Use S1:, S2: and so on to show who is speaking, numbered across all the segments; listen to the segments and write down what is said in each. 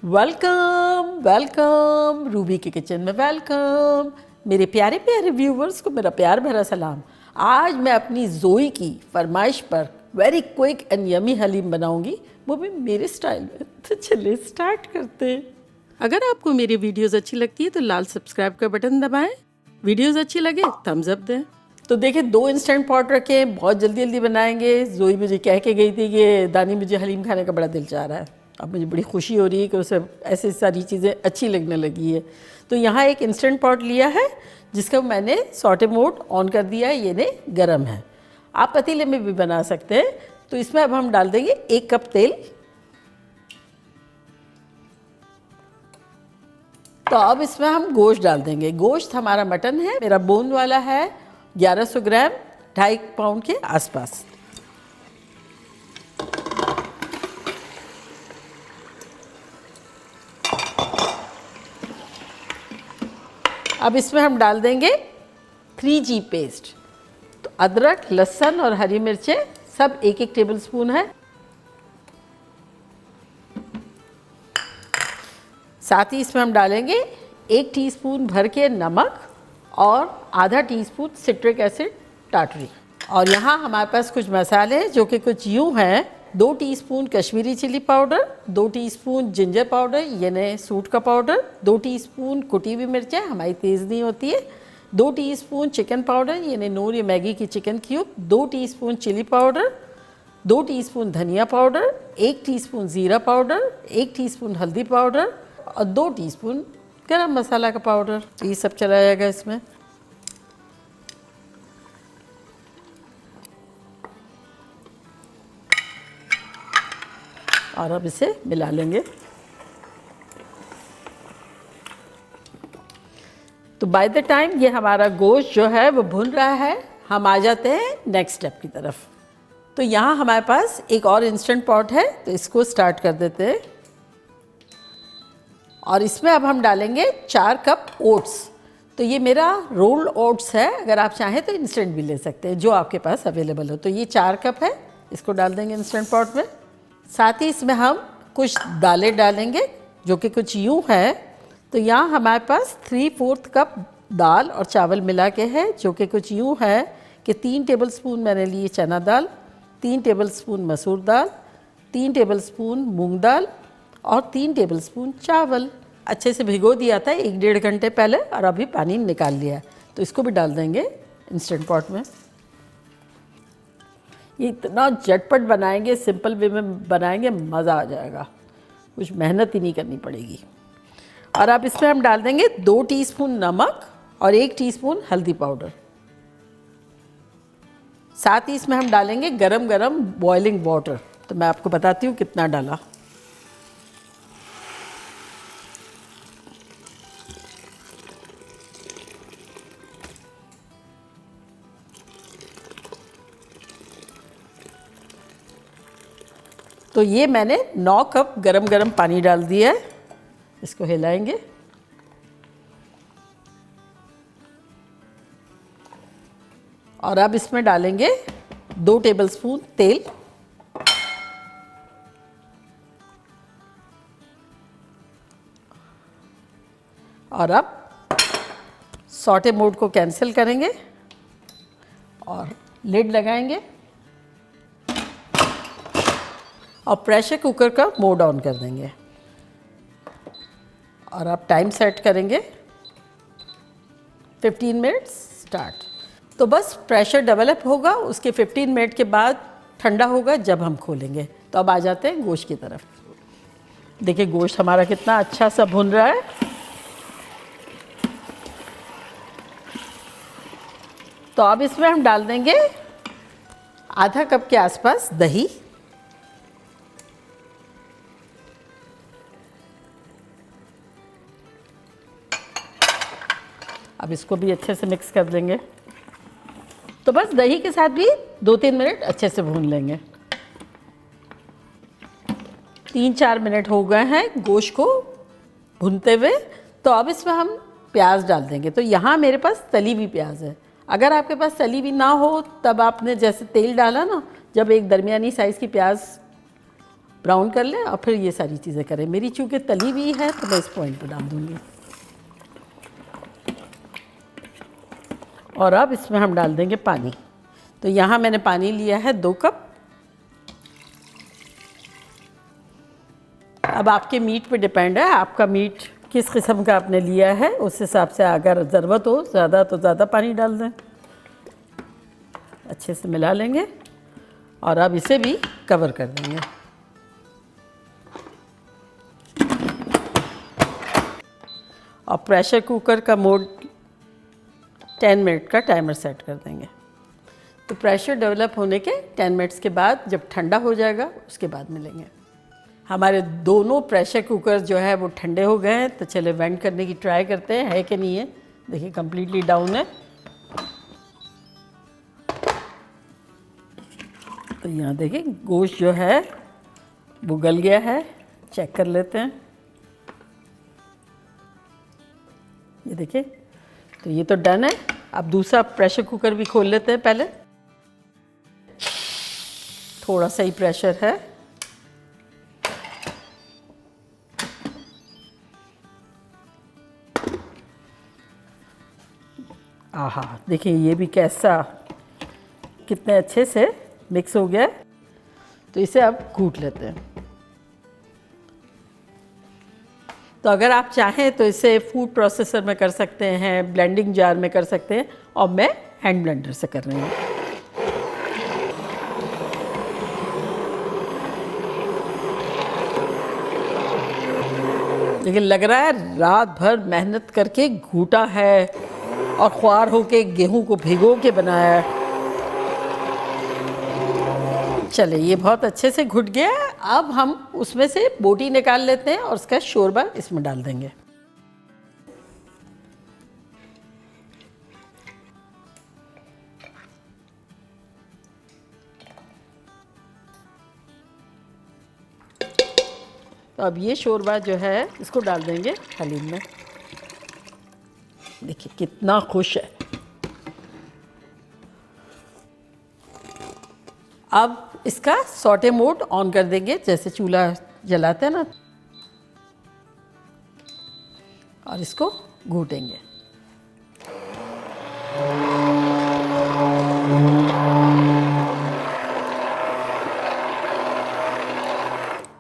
S1: Welcome welcome Ruby के kitchen में welcome. मेरे प्यारे प्यारे व्यूवर्स को मेरा प्यार भरा सलाम। आज मैं अपनी जोई की फरमाइश पर very quick and yummy haleem बनाऊंगी, वो भी मेरे स्टाइल में। तो चलिए स्टार्ट करते हैं। अगर आपको मेरी वीडियोस अच्छी लगती है तो लाल सब्सक्राइब का बटन दबाएं, वीडियोस अच्छी लगे थम्स अप दें। तो देखिए 2 इंस्टेंट पॉट रखे, बहुत जल्दी जल्दी बनाएंगे। जोई मुझे कह के गई थी कि दानी मुझे हलीम खाने का बड़ा दिल चाह रहा है। अब मुझे बड़ी खुशी हो रही है कि उसे ऐसी सारी चीज़ें अच्छी लगने लगी है। तो यहाँ एक इंस्टेंट पॉट लिया है जिसका मैंने सॉटे मोड ऑन कर दिया है, ये ने गर्म है। आप पतीले में भी बना सकते हैं। तो इसमें अब हम डाल देंगे 1 कप तेल। तो अब इसमें हम गोश्त डाल देंगे। गोश्त हमारा मटन है, मेरा बोन वाला है, 1100 ग्राम, 2.5 पाउंड के आसपास। अब इसमें हम डाल देंगे 3G पेस्ट। तो अदरक, लहसुन और हरी मिर्चें सब 1-1 टेबल स्पून है। साथ ही इसमें हम डालेंगे 1 टीस्पून भर के नमक और आधा टीस्पून सिट्रिक एसिड टाटरी। और यहाँ हमारे पास कुछ मसाले हैं जो कि कुछ यूँ हैं। 2 teaspoon Kashmiri chilli powder, 2 teaspoon ginger powder यानी सूट का पाउडर, 2 टीस्पून कुटी हुई मिर्चें, हमारी तेज़ नहीं होती है, 2 टीस्पून चिकन पाउडर यानी नूर या मैगी की chicken cube, 2 teaspoon chilli powder, 2 teaspoon धनिया पाउडर, 1 टीस्पून ज़ीरा पाउडर, 1 टीस्पून हल्दी पाउडर और 2 टीस्पून गरम मसाला का पाउडर। तो ये सब चला जाएगा इसमें। और अब इसे मिला लेंगे। तो बाय द टाइम ये हमारा गोश्त जो है वो भुन रहा है, हम आ जाते हैं नेक्स्ट स्टेप की तरफ। तो यहाँ हमारे पास एक और इंस्टेंट पॉट है, तो इसको स्टार्ट कर देते हैं। और इसमें अब हम डालेंगे 4 कप ओट्स। तो ये मेरा रोल्ड ओट्स है, अगर आप चाहें तो इंस्टेंट भी ले सकते हैं, जो आपके पास अवेलेबल हो। तो ये 4 कप है, इसको डाल देंगे इंस्टेंट पॉट में। साथ ही इसमें हम कुछ दालें डालेंगे जो कि कुछ यूँ है। तो यहाँ हमारे पास 3/4 कप दाल और चावल मिला के है, जो कि कुछ यूँ है कि 3 टेबलस्पून मैंने लिए चना दाल, 3 टेबलस्पून मसूर दाल, 3 टेबलस्पून मूंग दाल और 3 टेबलस्पून चावल। अच्छे से भिगो दिया था 1-1.5 घंटे पहले और अभी पानी निकाल लिया है। तो इसको भी डाल देंगे इंस्टेंट पॉट में। ये इतना झटपट बनाएंगे, सिंपल वे में बनाएंगे, मज़ा आ जाएगा, कुछ मेहनत ही नहीं करनी पड़ेगी। और अब इसमें हम डाल देंगे 2 टीस्पून नमक और 1 टीस्पून हल्दी पाउडर। साथ ही इसमें हम डालेंगे गरम गरम बॉइलिंग वाटर। तो मैं आपको बताती हूँ कितना डाला। तो ये मैंने 9 कप गरम गरम पानी डाल दिया है, इसको हिलाएंगे। और अब इसमें डालेंगे 2 टेबलस्पून तेल। और अब सॉटे मोड को कैंसिल करेंगे और लिड लगाएंगे और प्रेशर कुकर का मोड ऑन कर देंगे। और अब टाइम सेट करेंगे 15 मिनट्स स्टार्ट। तो बस प्रेशर डेवलप होगा, उसके 15 मिनट के बाद ठंडा होगा जब हम खोलेंगे। तो अब आ जाते हैं गोश्त की तरफ। देखिए गोश्त हमारा कितना अच्छा सा भुन रहा है। तो अब इसमें हम डाल देंगे आधा कप के आसपास दही। अब इसको भी अच्छे से मिक्स कर देंगे। तो बस दही के साथ भी 2-3 मिनट अच्छे से भून लेंगे। 3-4 मिनट हो गए हैं गोश्त को भूनते हुए। तो अब इसमें हम प्याज डाल देंगे। तो यहाँ मेरे पास तली हुई प्याज है। अगर आपके पास तली हुई ना हो तब आपने जैसे तेल डाला ना, जब एक दरमियानी साइज़ की प्याज ब्राउन कर लें और फिर ये सारी चीज़ें करें। मेरी चूँकि तली हुई है तो मैं इस पॉइंट पर डाल दूँगी। और अब इसमें हम डाल देंगे पानी। तो यहाँ मैंने पानी लिया है 2 कप। अब आपके मीट पे डिपेंड है, आपका मीट किस किस्म का आपने लिया है, उस हिसाब से अगर ज़रूरत हो ज़्यादा तो ज़्यादा पानी डाल दें। अच्छे से मिला लेंगे और अब इसे भी कवर कर देंगे। और प्रेशर कुकर का मोड 10 मिनट का टाइमर सेट कर देंगे। तो प्रेशर डेवलप होने के 10 मिनट्स के बाद जब ठंडा हो जाएगा उसके बाद मिलेंगे। हमारे दोनों प्रेशर कुकर जो है वो ठंडे हो गए हैं। तो चले वेंट करने की ट्राई करते हैं, है कि नहीं है। देखिए कम्प्लीटली डाउन है। तो यहाँ देखिए गोश्त जो है वो गल गया है, चेक कर लेते हैं। ये देखिए, तो ये तो डन है। अब दूसरा प्रेशर कुकर भी खोल लेते हैं। पहले थोड़ा सा ही प्रेशर है। आहा, देखिए ये भी कैसा कितने अच्छे से मिक्स हो गया है। तो इसे अब कूट लेते हैं। तो अगर आप चाहें तो इसे फूड प्रोसेसर में कर सकते हैं, ब्लेंडिंग जार में कर सकते हैं, और मैं हैंड ब्लेंडर से कर रही हूँ। लेकिन लग रहा है रात भर मेहनत करके घूटा है और ख्वार होके गेहूं को भिगो के बनाया है। चले, ये बहुत अच्छे से घुट गया है। अब हम उसमें से बोटी निकाल लेते हैं और उसका शोरबा इसमें डाल देंगे। तो अब ये शोरबा जो है इसको डाल देंगे हलीम में। देखिए कितना खुश है। अब इसका सॉटे मोड ऑन कर देंगे, जैसे चूल्हा जलाते हैं ना, और इसको घूटेंगे।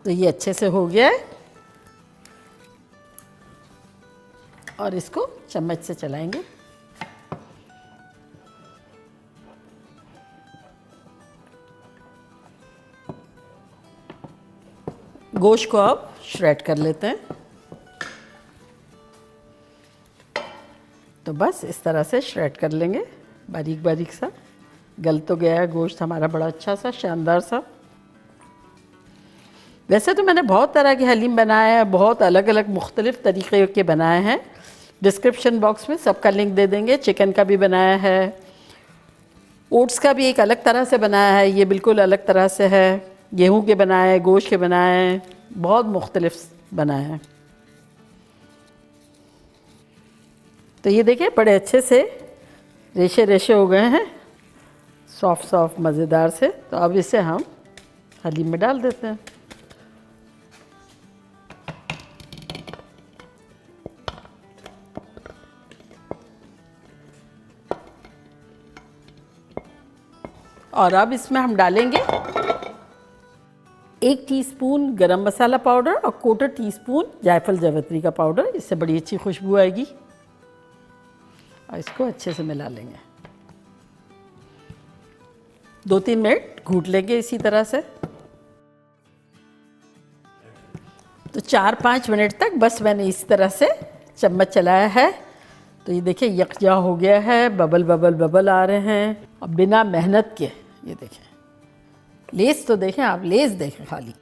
S1: तो ये अच्छे से हो गया है और इसको चम्मच से चलाएंगे। गोश्त को अब श्रेड कर लेते हैं। तो बस इस तरह से श्रेड कर लेंगे, बारीक बारीक सा। गल तो गया है गोश्त हमारा बड़ा अच्छा सा, शानदार सा। वैसे तो मैंने बहुत तरह के हलीम बनाए हैं, बहुत अलग अलग मुख्तलिफ़ तरीक़े के बनाए हैं। डिस्क्रिप्शन बॉक्स में सबका लिंक दे देंगे। चिकन का भी बनाया है, ओट्स का भी एक अलग तरह से बनाया है, ये बिल्कुल अलग तरह से है। गेहूं के बनाए हैं, गोश्त के बनाए हैं, बहुत मुख्तलिफ बनाए हैं। तो ये देखिए बड़े अच्छे से रेशे रेशे हो गए हैं, सॉफ्ट सॉफ्ट मज़ेदार से। तो अब इसे हम हलीम में डाल देते हैं। और अब इसमें हम डालेंगे 1 टीस्पून गरम मसाला पाउडर और 1/4 टीस्पून जायफल जावित्री का पाउडर। इससे बड़ी अच्छी खुशबू आएगी। और इसको अच्छे से मिला लेंगे। 2-3 मिनट घूट लेंगे इसी तरह से। तो 4-5 मिनट तक बस मैंने इस तरह से चम्मच चलाया है। तो ये देखिए यकजा हो गया है, बबल बबल बबल आ रहे हैं। और बिना मेहनत के ये देखें, लेस तो देखें आप, लेस देखें खाली,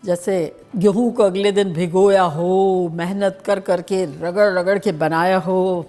S1: जैसे गेहूं को अगले दिन भिगोया हो, मेहनत कर करके रगड़ रगड़ के बनाया हो,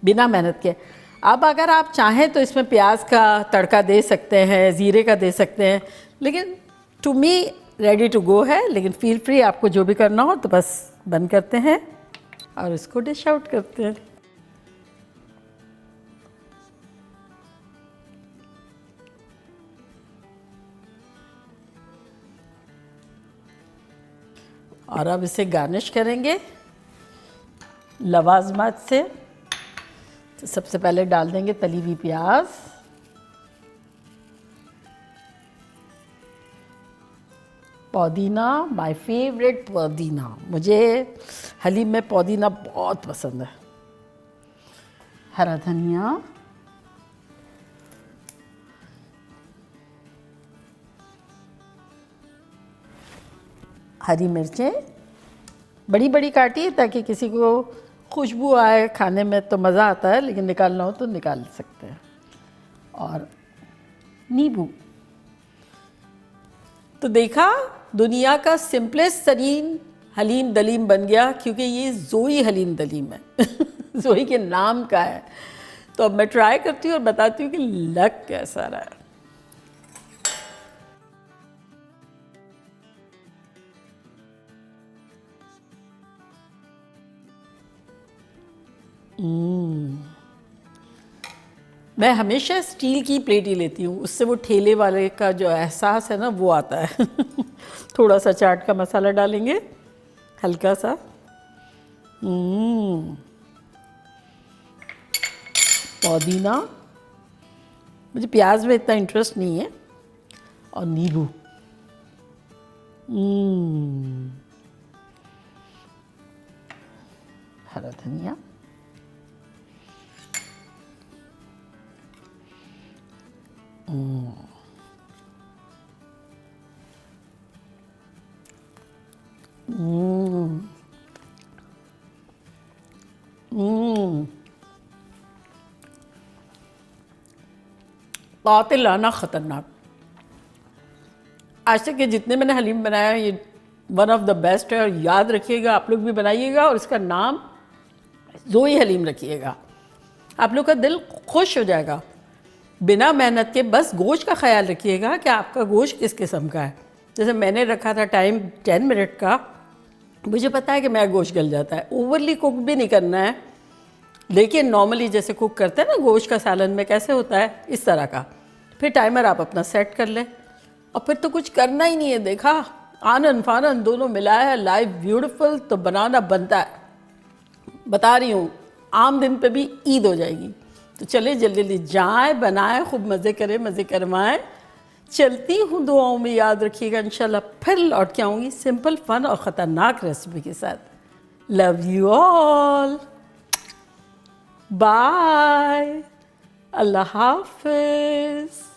S1: बिना मेहनत के। अब अगर आप चाहें तो इसमें प्याज का तड़का दे सकते हैं, ज़ीरे का दे सकते हैं, लेकिन to me ready to go है। लेकिन फील फ्री, आपको जो भी करना हो। तो बस बंद करते हैं और इसको डिश आउट करते हैं। और अब इसे गार्निश करेंगे लवाजमात से। तो सबसे पहले डाल देंगे तली हुई प्याज, पुदीना, माय फेवरेट पुदीना, मुझे हलीम में पुदीना बहुत पसंद है, हरा धनिया, हरी मिर्चें बड़ी बड़ी काटी ताकि किसी को खुशबू आए खाने में तो मज़ा आता है, लेकिन निकालना हो तो निकाल सकते हैं। और नींबू। तो देखा, दुनिया का सिंपलेस्ट तरीन हलीम दलीम बन गया, क्योंकि ये ज़ोई हलीम दलीम है ज़ोई के नाम का है। तो अब मैं ट्राई करती हूँ और बताती हूँ कि लग कैसा रहा है। मैं हमेशा स्टील की प्लेट ही लेती हूँ, उससे वो ठेले वाले का जो एहसास है ना वो आता है थोड़ा सा चाट का मसाला डालेंगे, हल्का सा, पुदीना, मुझे प्याज में इतना इंटरेस्ट नहीं है, और नींबू, हरा धनिया, कातिलाना ख़तरनाक। आज तक के जितने मैंने हलीम बनाया ये वन ऑफ द बेस्ट है, और याद रखिएगा, आप लोग भी बनाइएगा और इसका नाम ज़ोई हलीम रखिएगा। आप लोग का दिल खुश हो जाएगा। बिना मेहनत के बस गोश्त का ख्याल रखिएगा कि आपका गोश्त किस किस्म का है। जैसे मैंने रखा था टाइम 10 मिनट का, मुझे पता है कि मेरा गोश्त गल जाता है, ओवरली कुक भी नहीं करना है, लेकिन नॉर्मली जैसे कुक करते हैं ना गोश्त का सालन में कैसे होता है, इस तरह का। फिर टाइमर आप अपना सेट कर लें और फिर तो कुछ करना ही नहीं है। देखा, आनन फानन दोनों मिलाया है, लाइव ब्यूटीफुल, तो बनाना बनता है। बता रही हूँ, आम दिन पे भी ईद हो जाएगी। तो चले जल्दी जल्दी जाएँ, बनाएं, खूब मज़े करें, मज़े करवाएं। चलती हूँ, दुआओं में याद रखिएगा। इंशाल्लाह फिर लौट के आऊँगी सिंपल, फन और ख़तरनाक रेसिपी के साथ। लव यू ऑल, बाय, अल्लाह हाफिज़।